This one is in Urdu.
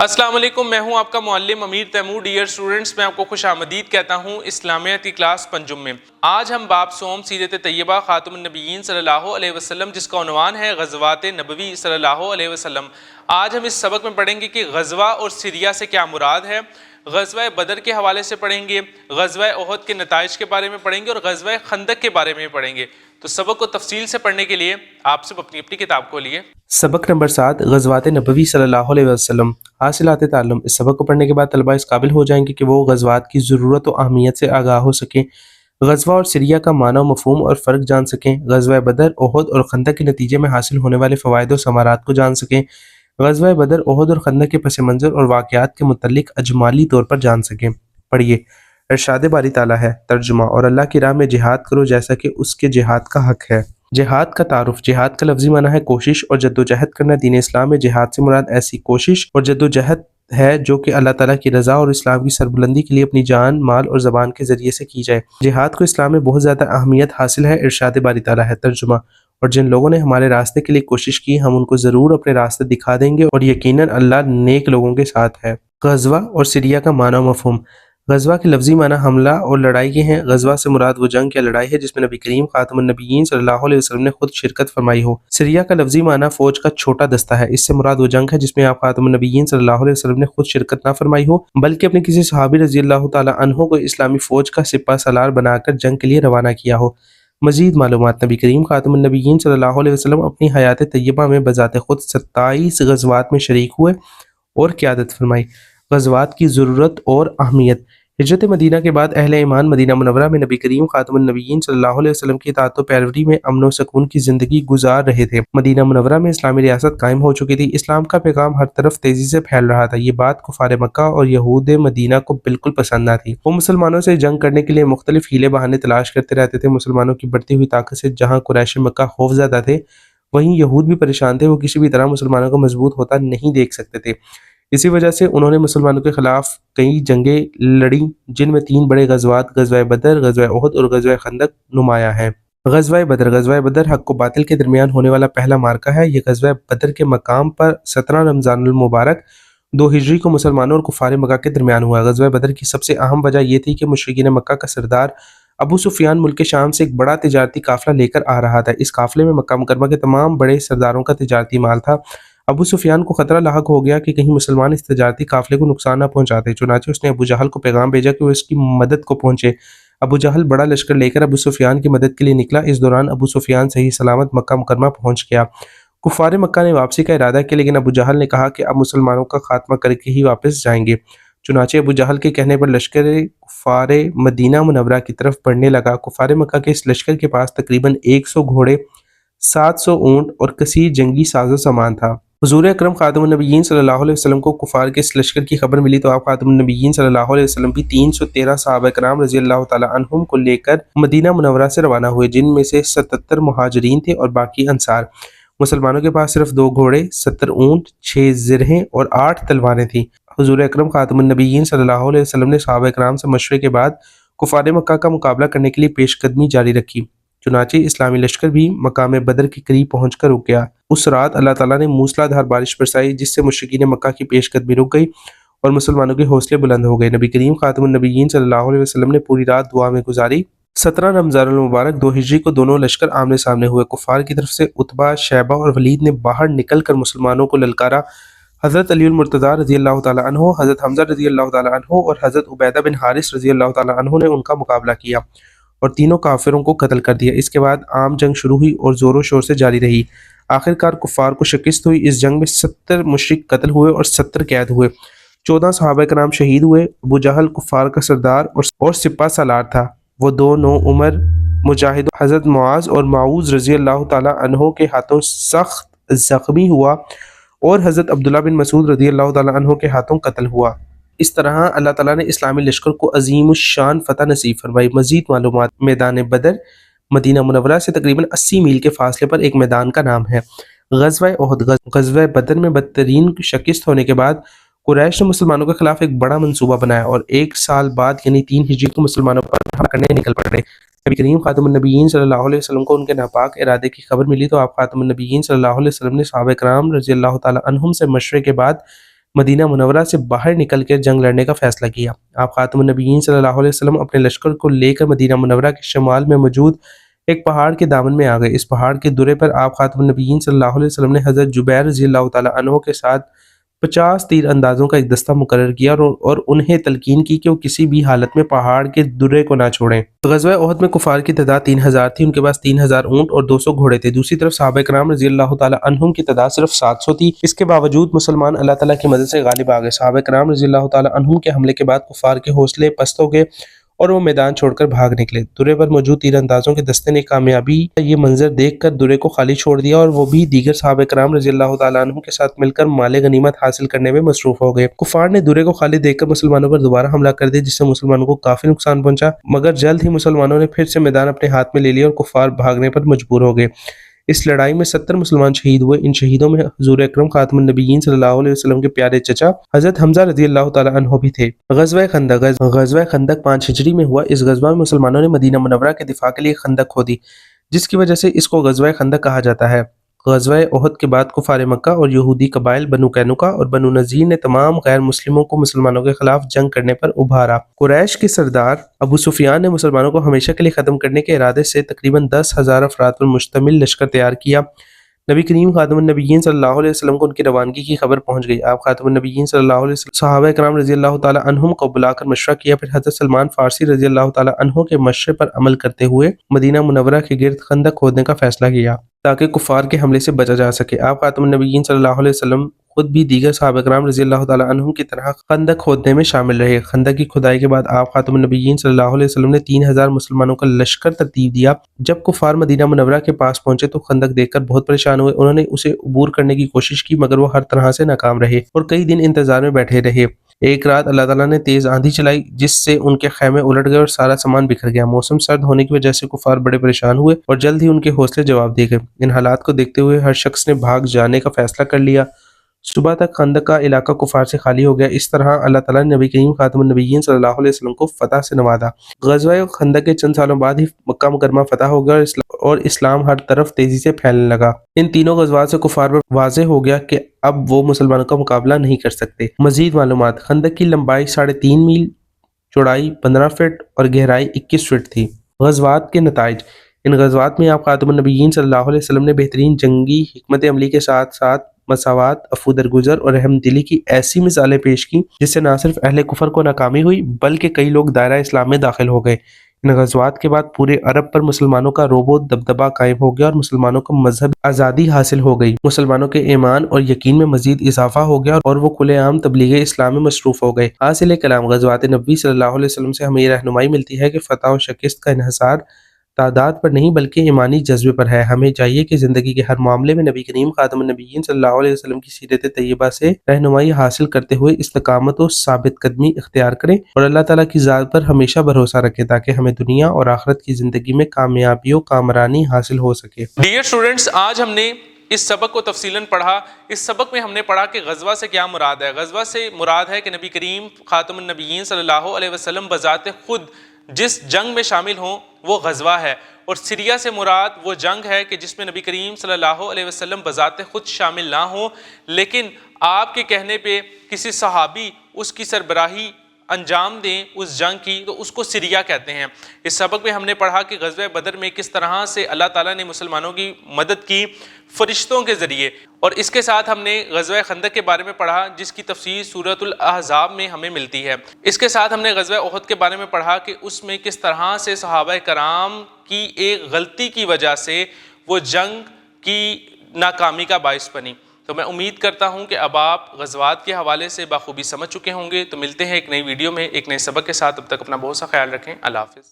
السلام علیکم، میں ہوں آپ کا معلم امیر تیمور۔ ڈیئر اسٹوڈنٹس، میں آپ کو خوش آمدید کہتا ہوں اسلامیات کی کلاس پنجم میں۔ آج ہم باب سوم سیرت طیبہ خاتم النبیین صلی اللہ علیہ وسلم، جس کا عنوان ہے غزوات نبوی صلی اللہ علیہ وسلم۔ آج ہم اس سبق میں پڑھیں گے کہ غزوہ اور سریہ سے کیا مراد ہے، غزوہ بدر کے حوالے سے پڑھیں گے، غزوہ احد کے نتائج کے بارے میں پڑھیں گے اور غزوہ خندق کے بارے میں پڑھیں گے۔ تو سبق کو تفصیل سے پڑھنے کے لیے آپ سب اپنی کتاب کھولیے۔ سبق نمبر 7 غزوات نبوی صلی اللہ علیہ وسلم۔ حاصلات تعلم۔ اس سبق کو پڑھنے کے بعد طلبہ اس قابل ہو جائیں گے کہ وہ غزوات کی ضرورت و اہمیت سے آگاہ ہو سکیں، غزوہ اور سریہ کا معنی و مفہوم اور فرق جان سکیں، غزوہ بدر، احد اور خندق کے نتیجے میں حاصل ہونے والے فوائد و ثمرات کو جان سکیں، غزوہ بدر، احد اور خندق کے پس منظر اور واقعات کے متعلق اجمالی طور پر جان سکیں۔ پڑھیے۔ ارشاد باری تعالیٰ ہے۔ ترجمہ۔ اور اللہ کی راہ میں جہاد کرو جیسا کہ اس کے جہاد کا حق ہے۔ جہاد کا تعارف۔ جہاد کا لفظی معنی ہے کوشش اور جدوجہد کرنا۔ دین اسلام میں جہاد سے مراد ایسی کوشش اور جدوجہد ہے جو کہ اللہ تعالیٰ کی رضا اور اسلام کی سربلندی کے لیے اپنی جان، مال اور زبان کے ذریعے سے کی جائے۔ جہاد کو اسلام میں بہت زیادہ اہمیت حاصل ہے۔ ارشاد باری تعالیٰ ہے۔ ترجمہ۔ اور جن لوگوں نے ہمارے راستے کے لیے کوشش کی، ہم ان کو ضرور اپنے راستے دکھا دیں گے اور یقیناً اللہ نیک لوگوں کے ساتھ ہے۔ غزوہ اور سریہ کا معنی و مفہوم۔ غزوہ کے لفظی معنی حملہ اور لڑائی کے ہیں۔ غزوہ سے مراد وہ جنگ یا لڑائی ہے جس میں نبی کریم خاتم النبیین صلی اللہ علیہ وسلم نے خود شرکت فرمائی ہو۔ سریہ کا لفظی معنی فوج کا چھوٹا دستہ ہے۔ اس سے مراد وہ جنگ ہے جس میں آپ خاتم النبیین صلی اللہ علیہ وسلم نے خود شرکت نہ فرمائی ہو بلکہ اپنے کسی صحابی رضی اللہ تعالیٰ عنہ کو اسلامی فوج کا سپہ سالار بنا کر جنگ کے لیے روانہ کیا ہو۔ مزید معلومات۔ نبی کریم خاتم النبیین صلی اللہ علیہ وسلم اپنی حیات طیبہ میں بذات خود 27 غزوات میں شریک ہوئے اور قیادت فرمائی۔ غزوات کی ضرورت اور اہمیت۔ ہجرت مدینہ کے بعد اہل ایمان مدینہ منورہ میں نبی کریم خاتم النبیین صلی اللہ علیہ وسلم کی اطاعت و پیروی میں امن و سکون کی زندگی گزار رہے تھے۔ مدینہ منورہ میں اسلامی ریاست قائم ہو چکی تھی۔ اسلام کا پیغام ہر طرف تیزی سے پھیل رہا تھا۔ یہ بات کفار مکہ اور یہود مدینہ کو بالکل پسند نہ تھی۔ وہ مسلمانوں سے جنگ کرنے کے لیے مختلف ہیلے بہانے تلاش کرتے رہتے تھے۔ مسلمانوں کی بڑھتی ہوئی طاقت سے جہاں قریش مکہ خوفزدہ تھے، وہیں یہود بھی پریشان تھے۔ وہ کسی بھی طرح مسلمانوں کو مضبوط ہوتا نہیں دیکھ سکتے تھے۔ اسی وجہ سے انہوں نے مسلمانوں کے خلاف کئی جنگیں لڑیں جن میں 3 بڑے غزوات غزوہ بدر، غزوہ احد اور غزوہ خندق نمایاں ہیں۔ غزوہ بدر۔ غزوہ بدر حق و باطل کے درمیان ہونے والا پہلا معرکہ ہے۔ یہ غزوہ بدر کے مقام پر 17 رمضان المبارک 2 ہجری کو مسلمانوں اور کفار مکہ کے درمیان ہوا۔ غزوہ بدر کی سب سے اہم وجہ یہ تھی کہ مشرکین مکہ کا سردار ابو سفیان ملک شام سے ایک بڑا تجارتی قافلہ لے کر آ رہا تھا۔ اس قافلے میں مکہ مکرمہ کے تمام بڑے سرداروں کا تجارتی مال تھا۔ ابو سفیان کو خطرہ لاحق ہو گیا کہ کہیں مسلمان اس تجارتی قافلے کو نقصان نہ پہنچاتے، چنانچہ اس نے ابو جہل کو پیغام بھیجا کہ وہ اس کی مدد کو پہنچے۔ ابو جہل بڑا لشکر لے کر ابو سفیان کی مدد کے لیے نکلا۔ اس دوران ابو سفیان صحیح سلامت مکہ مکرمہ پہنچ گیا۔ کفار مکہ نے واپسی کا ارادہ کیا لیکن ابو جہل نے کہا کہ اب مسلمانوں کا خاتمہ کر کے ہی واپس جائیں گے۔ چنانچہ ابو جہل کے کہنے پر لشکر کفار مدینہ منورہ کی طرف بڑھنے لگا۔ کفار مکہ کے اس لشکر کے پاس تقریباً 100 گھوڑے، 700 اونٹ اور کثیر جنگی ساز و سامان تھا۔ حضور اکرم خاتم النبیین صلی اللہ علیہ وسلم کو کفار کے اس لشکر کی خبر ملی تو آپ خاتم النبیین صلی اللہ علیہ وسلم بھی 313 صحابہ کرام رضی اللہ تعالیٰ عنہم کو لے کر مدینہ منورہ سے روانہ ہوئے، جن میں سے 77 مہاجرین تھے اور باقی انصار۔ مسلمانوں کے پاس صرف 2 گھوڑے، 70 اونٹ، 6 زرہیں اور 8 تلواریں تھیں۔ حضور اکرم خاتم النبیین صلی اللہ علیہ وسلم نے صحابہ کرام سے مشورے کے بعد کفار مکہ کا مقابلہ کرنے کے لیے پیش قدمی جاری رکھی۔ چنانچہ اسلامی لشکر بھی مقام بدر کے قریب پہنچ کر رک گیا۔ اس رات اللہ تعالیٰ نے موسلا دھار بارش برسائی جس سے مشرکین مکہ کی پیش قدمی رک گئی اور مسلمانوں کے حوصلے بلند ہو گئے۔ نبی کریم خاتم النبیین صلی اللہ علیہ وسلم نے پوری رات دعا میں گزاری۔ 17 رمضان المبارک 2 ہجری کو دونوں لشکر آمنے سامنے ہوئے۔ کفار کی طرف سے عتبہ، شیبہ اور ولید نے باہر نکل کر مسلمانوں کو للکارا۔ حضرت علی المرتضیٰ رضی اللہ تعالیٰ عنہ، حضرت حمزہ رضی اللہ تعالیٰ عنہ اور حضرت عبیدہ بن حارث رضی اللہ تعالیٰ عنہ نے ان کا مقابلہ کیا اور تینوں کافروں کو قتل کر دیا۔ اس کے بعد عام جنگ شروع ہوئی اور زور و شور سے جاری رہی۔ آخر کار کفار کو شکست ہوئی۔ اس جنگ میں 70 مشرک قتل ہوئے اور 70 قید ہوئے۔ 14 صحابہ کرام شہید ہوئے۔ ابو جہل کفار کا سردار اور سپہ سالار تھا۔ وہ 2 نو عمر مجاہد حضرت معاذ اور معوذ رضی اللہ تعالیٰ عنہ کے ہاتھوں سخت زخمی ہوا اور حضرت عبداللہ بن مسعود رضی اللہ تعالیٰ عنہ کے ہاتھوں قتل ہوا۔ اس طرح اللہ تعالیٰ نے اسلامی لشکر کو عظیم الشان فتح نصیب فرمائی۔ مزید معلومات۔ میدان بدر مدینہ منورہ سے تقریباً 80 میل کے فاصلے پر ایک میدان کا نام ہے۔ غزوہ احد۔ غزوہ بدر میں بدترین شکست ہونے کے بعد قریش نے مسلمانوں کے خلاف ایک بڑا منصوبہ بنایا اور 1 سال بعد یعنی 3 ہجری کو مسلمانوں پر حملہ کرنے نکل پڑے۔ نبی کریم خاتم النبیین صلی اللہ علیہ وسلم کو ان کے ناپاک ارادے کی خبر ملی تو آپ خاتم النبیین صلی اللہ علیہ وسلم نے صحابہ کرام رضی اللہ تعالیٰ عنہم سے مشورے کے بعد مدینہ منورہ سے باہر نکل کر جنگ لڑنے کا فیصلہ کیا۔ آپ خاتم النبیین صلی اللہ علیہ وسلم اپنے لشکر کو لے کر مدینہ منورہ کے شمال میں موجود ایک پہاڑ کے دامن میں آ گئے۔ اس پہاڑ کے درے پر آپ خاتم النبیین صلی اللہ علیہ وسلم نے حضرت جبیر رضی اللہ تعالیٰ عنہ کے ساتھ 50 تیر اندازوں کا ایک دستہ مقرر کیا اور انہیں تلقین کی کہ وہ کسی بھی حالت میں پہاڑ کے درے کو نہ چھوڑیں۔ غزوہ احد میں کفار کی تعداد 3000 تھی، ان کے پاس 3000 اونٹ اور 200 گھوڑے تھے۔ دوسری طرف صحابہ کرام رضی اللہ تعالیٰ عنہم کی تعداد صرف 700 تھی۔ اس کے باوجود مسلمان اللہ تعالیٰ کی مدد سے غالب آ گئے۔ صحابہ کرام رضی اللہ تعالیٰ عنہم کے حملے کے بعد کفار کے حوصلے پست ہو گئے اور وہ میدان چھوڑ کر بھاگ نکلے۔ درے پر موجود تیر اندازوں کے دستے نے کامیابی یہ منظر دیکھ کر درے کو خالی چھوڑ دیا اور وہ بھی دیگر صحابہ کرام رضی اللہ تعالیٰ عنہم کے ساتھ مل کر مال غنیمت حاصل کرنے میں مصروف ہو گئے۔ کفار نے درے کو خالی دیکھ کر مسلمانوں پر دوبارہ حملہ کر دیا، جس سے مسلمانوں کو کافی نقصان پہنچا، مگر جلد ہی مسلمانوں نے پھر سے میدان اپنے ہاتھ میں لے لیا اور کفار بھاگنے پر مجبور ہو گئے۔ اس لڑائی میں 70 مسلمان شہید ہوئے۔ ان شہیدوں میں حضور اکرم خاتم النبیین صلی اللہ علیہ وسلم کے پیارے چچا حضرت حمزہ رضی اللہ تعالیٰ عنہ بھی تھے۔ غزوہ خندق 5 ہجری میں ہوا۔ اس غزوہ میں مسلمانوں نے مدینہ منورہ کے دفاع کے لیے خندق کھودی، جس کی وجہ سے اس کو غزوہ خندق کہا جاتا ہے۔ غزوہ احد کے بعد کفار مکہ اور یہودی قبائل بنو قینقاع اور بنو نذیر نے تمام غیر مسلموں کو مسلمانوں کے خلاف جنگ کرنے پر ابھارا۔ قریش کے سردار ابو سفیان نے مسلمانوں کو ہمیشہ کے لیے ختم کرنے کے ارادے سے تقریباً 10,000 افراد پر مشتمل لشکر تیار کیا۔ نبی کریم خاتم النبیین صلی اللہ علیہ وسلم کو ان کی روانگی کی خبر پہنچ گئی۔ آپ خاتم النبیین صلی اللہ علیہ وسلم صحابہ کرام رضی اللہ تعالیٰ عنہم کو بلا کر مشورہ کیا، پھر حضرت سلمان فارسی رضی اللہ تعالیٰ عنہ کے مشورے پر عمل کرتے ہوئے مدینہ منورہ کے گرد خندق کھودنے کا فیصلہ کیا تاکہ کفار کے حملے سے بچا جا سکے۔ آپ خاتم النبیین صلی اللہ علیہ وسلم خود بھی دیگر صحابہ کرام رضی اللہ تعالیٰ عنہم کی طرح خندق کھودنے میں شامل رہے۔ خندق کی کھدائی کے بعد آپ خاتم النبیین صلی اللہ علیہ وسلم نے 3000 مسلمانوں کا لشکر ترتیب دیا۔ جب کفار مدینہ منورہ کے پاس پہنچے تو خندق دیکھ کر بہت پریشان ہوئے۔ انہوں نے اسے عبور کرنے کی کوشش کی، مگر وہ ہر طرح سے ناکام رہے اور کئی دن انتظار میں بیٹھے رہے۔ ایک رات اللہ تعالیٰ نے تیز آندھی چلائی، جس سے ان کے خیمے الٹ گئے اور سارا سامان بکھر گیا۔ موسم سرد ہونے کی وجہ سے کفار بڑے پریشان ہوئے اور جلد ہی ان کے حوصلے جواب دے گئے۔ ان حالات کو دیکھتے ہوئے ہر شخص نے بھاگ جانے کا فیصلہ کر لیا۔ صبح تک خندق کا علاقہ کفار سے خالی ہو گیا۔ اس طرح اللہ تعالیٰ نے نبی کریم خاتم النبیین صلی اللہ علیہ وسلم کو فتح سے نوازا۔ غزوہ خندق کے چند سالوں بعد ہی مکہ مکرمہ فتح ہو گیا اور اسلام ہر طرف تیزی سے پھیلنے لگا۔ ان تینوں غزوات سے کفار پر واضح ہو گیا کہ اب وہ مسلمانوں کا مقابلہ نہیں کر سکتے۔ مزید معلومات: خندق کی لمبائی 3.5 میل، چوڑائی 15 فٹ اور گہرائی 21 فٹ تھی۔ غزوات کے نتائج: ان غزوات میں آپ خاتم النبیین صلی اللہ علیہ وسلم نے بہترین جنگی حکمت عملی کے ساتھ ساتھ مساوات، عفو درگزر اور رحم دلی کی ایسی مثالیں پیش کی جس سے نہ صرف اہل کفر کو ناکامی ہوئی بلکہ کئی لوگ دائرہ اسلام میں داخل ہو گئے۔ ان غزوات کے بعد پورے عرب پر مسلمانوں کا رعب و دبدبہ قائم ہو گیا اور مسلمانوں کو مذہب آزادی حاصل ہو گئی۔ مسلمانوں کے ایمان اور یقین میں مزید اضافہ ہو گیا اور وہ کھلے عام تبلیغ اسلام میں مصروف ہو گئے۔ حاصل کلام: غزوات نبوی صلی اللہ علیہ وسلم سے ہمیں یہ رہنمائی ملتی ہے کہ فتح و شکست کا انحصار تعداد پر نہیں بلکہ ایمانی جذبے پر ہے۔ ہمیں چاہیے کہ زندگی کے ہر معاملے میں نبی کریم خاتم النبیین صلی اللہ علیہ وسلم کی سیرت طیبہ سے رہنمائی حاصل کرتے ہوئے استقامت و ثابت قدمی اختیار کریں اور اللہ تعالیٰ کی ذات پر ہمیشہ بھروسہ رکھیں تاکہ ہمیں دنیا اور آخرت کی زندگی میں کامیابی و کامرانی حاصل ہو سکے۔ ڈیئر اسٹوڈنٹس، آج ہم نے اس سبق کو تفصیلاً پڑھا۔ اس سبق میں ہم نے پڑھا کہ غزوہ سے کیا مراد ہے۔ غزوہ سے مراد ہے کہ نبی کریم خاتم النبیین صلی اللہ علیہ وسلم بذات خود جس جنگ میں شامل ہوں وہ غزوہ ہے، اور سریہ سے مراد وہ جنگ ہے کہ جس میں نبی کریم صلی اللہ علیہ وسلم بذات خود شامل نہ ہوں، لیکن آپ کے کہنے پہ کسی صحابی اس کی سربراہی انجام دیں اس جنگ کی، تو اس کو سریہ کہتے ہیں۔ اس سبق میں ہم نے پڑھا کہ غزوہ بدر میں کس طرح سے اللہ تعالیٰ نے مسلمانوں کی مدد کی فرشتوں کے ذریعے، اور اس کے ساتھ ہم نے غزوہ خندق کے بارے میں پڑھا جس کی تفصیل سورۃ الاحزاب میں ہمیں ملتی ہے۔ اس کے ساتھ ہم نے غزوہ احد کے بارے میں پڑھا کہ اس میں کس طرح سے صحابہ کرام کی ایک غلطی کی وجہ سے وہ جنگ کی ناکامی کا باعث بنی۔ تو میں امید کرتا ہوں کہ اب آپ غزوات کے حوالے سے بخوبی سمجھ چکے ہوں گے۔ تو ملتے ہیں ایک نئی ویڈیو میں ایک نئے سبق کے ساتھ، تب تک اپنا بہت سا خیال رکھیں۔ اللہ حافظ۔